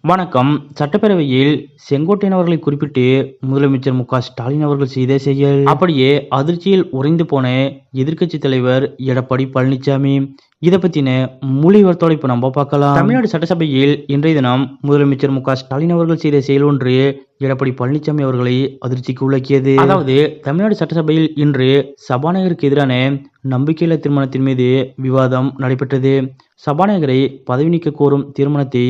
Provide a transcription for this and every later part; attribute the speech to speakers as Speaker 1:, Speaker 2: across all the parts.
Speaker 1: வணக்கம். சட்டப்பேரவையில் செங்கோட்டையன் அவர்களை குறிப்பிட்டு முதலமைச்சர் ஸ்டாலின் அவர்கள் செய்த செயல் அப்படியே அதிர்ச்சியில் உறைந்து போன எதிர்க்கட்சி தலைவர் எடப்பாடி பழனிசாமி. இதை பத்தின முழு விவரத்தோட இப்ப நம்ம பார்க்கலாம். தமிழ்நாடு சட்டசபையில் இன்றைய தினம் முதலமைச்சர் ஸ்டாலின் அவர்கள் செய்த செயல் ஒன்று எடப்பாடி பழனிசாமி அவர்களை அதிர்ச்சிக்கு உள்ளாக்கியது. அதாவது தமிழ்நாடு சட்டசபையில் இன்று சபாநாயகருக்கு எதிரான நம்பிக்கையில்லா தீர்மானத்தின் மீது விவாதம் நடைபெற்றது. சபாநாயகரை பதவி நீக்க கோரும் தீர்மானத்தை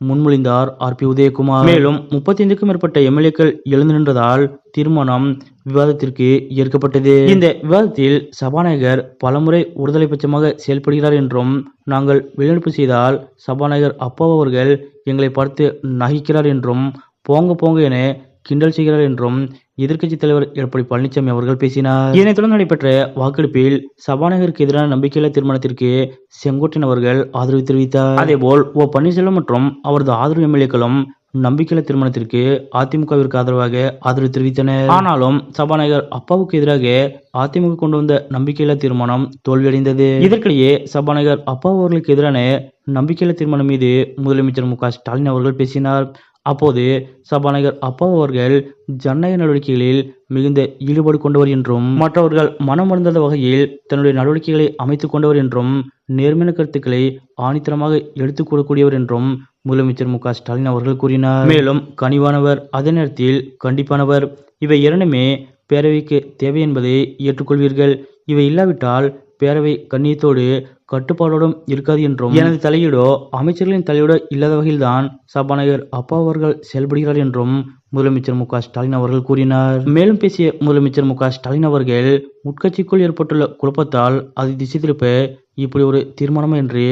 Speaker 1: முன்மொழிந்தார் ஆர். பி. உதயகுமார். மேலும் 35க்கும் மேற்பட்ட எம்எல்ஏக்கள் எழுந்து நின்றதால் தீர்மானம் விவாதத்திற்கு ஏற்கப்பட்டது. இந்த விவாதத்தில் சபாநாயகர் பலமுறை ஒருதலை பட்சமாக செயல்படுகிறார் என்றும், நாங்கள் வெளிநடப்பு செய்தால் சபாநாயகர் அப்பாவு அவர்கள் எங்களை பார்த்து நகைக்கிறார் என்றும், போங்க போங்க என கிண்டல் செய்கிறார் என்றும் எதிர்க்கட்சி தலைவர் எடப்பாடி பழனிசாமி அவர்கள் பேசினார். இதனைத் தொடர்ந்து நடைபெற்ற வாக்கெடுப்பில் சபாநாயகருக்கு எதிரான நம்பிக்கையில்லா தீர்மானத்திற்கு செங்கோட்டையன் அவர்கள் ஆதரவு தெரிவித்தார். அதேபோல் ஓ. பன்னீர்செல்வம் மற்றும் அவரது ஆதரவு எம்எல்ஏக்களும் நம்பிக்கையில்லா தீர்மானத்திற்கு அதிமுகவிற்கு ஆதரவாக ஆதரவு தெரிவித்தனர். ஆனாலும் சபாநாயகர் அப்பாவுக்கு எதிராக அதிமுக கொண்டு வந்த நம்பிக்கையில்லா தீர்மானம் தோல்வியடைந்தது. இதற்கிடையே சபாநாயகர் அப்பாவு அவர்களுக்கு எதிரான நம்பிக்கையில்லா தீர்மானம் மீது முதலமைச்சர் ஸ்டாலின் அவர்கள் பேசினார். அப்போது சபாநாயகர் அப்பாவு அவர்கள் ஜனநாயக நடவடிக்கைகளில் மிகுந்த ஈடுபாடு கொண்டவர் என்றும், மற்றவர்கள் மனம் மறந்தாத வகையில் தன்னுடைய நடவடிக்கைகளை அமைத்துக் கொண்டவர் என்றும், நேர்மையான கருத்துக்களை ஆணித்தரமாக எடுத்துக் கூறக்கூடியவர் என்றும் முதலமைச்சர் ஸ்டாலின் அவர்கள் கூறினார். மேலும் கனிவானவர், அதே நேரத்தில் கண்டிப்பானவர், இவை இரண்டுமே பேரவைக்கு தேவை என்பதை ஏற்றுக்கொள்வீர்கள். இவை இல்லாவிட்டால் பேரவை கண்ணியத்தோடு கட்டுப்பாடோடும் இருக்காது என்றும், எனது தலையீடோ அமைச்சர்களின் தலையீடோ இல்லாத வகையில்தான் சபாநாயகர் அப்பா அவர்கள் செயல்படுகிறார் என்றும் முதலமைச்சர் ஸ்டாலின் அவர்கள் கூறினார். மேலும் பேசிய முதலமைச்சர் ஸ்டாலின் அவர்கள் உட்கட்சிக்குள் ஏற்பட்டுள்ள குழப்பத்தால் அதை திசை திருப்ப இப்படி ஒரு தீர்மானம் என்று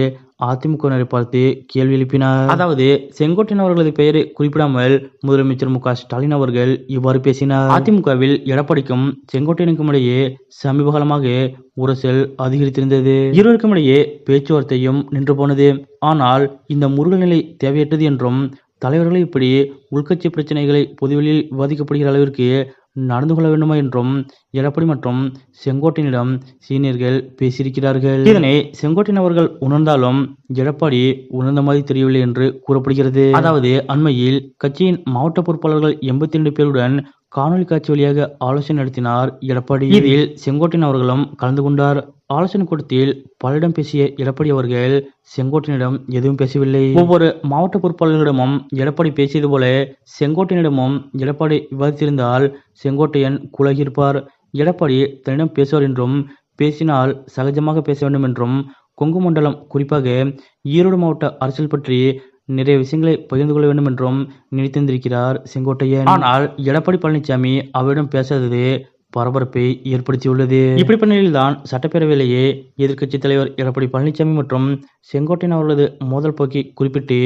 Speaker 1: அதிமுகவினரை பார்த்து கேள்வி எழுப்பினார். அதாவது செங்கோட்டையன் அவர்களது பெயரை குறிப்பிடாமல் முதலமைச்சர் ஸ்டாலின் அவர்கள் இவ்வாறு பேசினார். அதிமுகவில் எடப்பாடிக்கும் செங்கோட்டையனுக்கும் இடையே சமீப காலமாக உரசல் அதிகரித்திருந்தது. இருவருக்கும் இடையே பேச்சுவார்த்தையும் நின்று போனது. ஆனால் இந்த முருகல் நிலை தேவையற்றது என்றும், தலைவர்களை இப்படி உள்கட்சி பிரச்சனைகளை பொதுவெளியில் விவாதிக்கப்படுகிற அளவிற்கு நடந்து கொள்ள வேண்டுமா என்றும் எடப்பாடி மற்றும் செங்கோட்டையனிடம் சீனியர்கள் பேசியிருக்கிறார்கள். இதனை செங்கோட்டையன் அவர்கள் உணர்ந்தாலும் எடப்பாடி உணர்ந்த மாதிரி தெரியவில்லை என்று கூறப்படுகிறது. அதாவது அண்மையில் கட்சியின் மாவட்ட பொறுப்பாளர்கள் 82 பேருடன் காணொலி காட்சி வழியாக ஆலோசனை நடத்தினார் எடப்பாடி. இதில் செங்கோட்டையன் அவர்களும் கலந்து கொண்டார். ஆலோசனை கூட்டத்தில் பலரிடம் பேசிய எடப்பாடி அவர்கள் செங்கோட்டையனிடம் எதுவும் பேசவில்லை. ஒவ்வொரு மாவட்ட பொறுப்பாளர்களிடமும் எடப்பாடி பேசியது போல செங்கோட்டையனிடமும் எடப்பாடி விவாதித்திருந்தால் செங்கோட்டையன் குலகியிருப்பார். எடப்பாடி தன்னிடம் பேசுவார் என்றும், பேசினால் சகஜமாக பேச வேண்டும் என்றும், கொங்கு மண்டலம் குறிப்பாக ஈரோடு மாவட்ட அரசியல் பற்றி நிறைய விஷயங்களை பகிர்ந்து கொள்ள வேண்டும் என்றும் நினைத்திருந்திருக்கிறார் செங்கோட்டையன். ஆனால் எடப்பாடி பழனிசாமி அவரிடம் பேசாதது பரபரப்பை ஏற்படுத்தியுள்ளது. இப்படிப்பட்ட நிலையில்தான் சட்டப்பேரவையிலேயே எதிர்க்கட்சி தலைவர் எடப்பாடி பழனிசாமி மற்றும் செங்கோட்டையன் அவர்களது மோதல் போக்கை குறிப்பிட்டு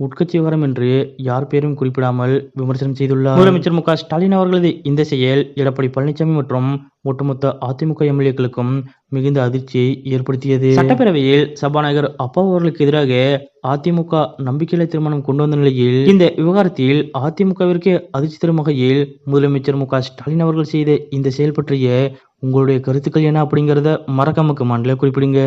Speaker 1: உட்கட்சி விவகாரம் என்று யார் பேரும் குறிப்பிடாமல் விமர்சனம் செய்துள்ளார். முதலமைச்சர் ஸ்டாலின் அவர்களது இந்த செயல் எடப்பாடி பழனிசாமி மற்றும் ஒட்டுமொத்த அதிமுக எம்எல்ஏக்களுக்கும் மிகுந்த அதிர்ச்சியை ஏற்படுத்தியது. சட்டப்பேரவையில் சபாநாயகர் அப்பாவு அவர்களுக்கு எதிராக அதிமுக நம்பிக்கையில்லா தீர்மானம் கொண்டு வந்த நிலையில் இந்த விவகாரத்தில் அதிமுகவிற்கு அதிர்ச்சி தரும் வகையில் முதலமைச்சர் ஸ்டாலின் அவர்கள் செய்த இந்த செயல் பற்றிய உங்களுடைய கருத்துக்கள் என்ன அப்படிங்கிறத மறக்காம கமெண்ட்ல குறிப்பிடுங்க.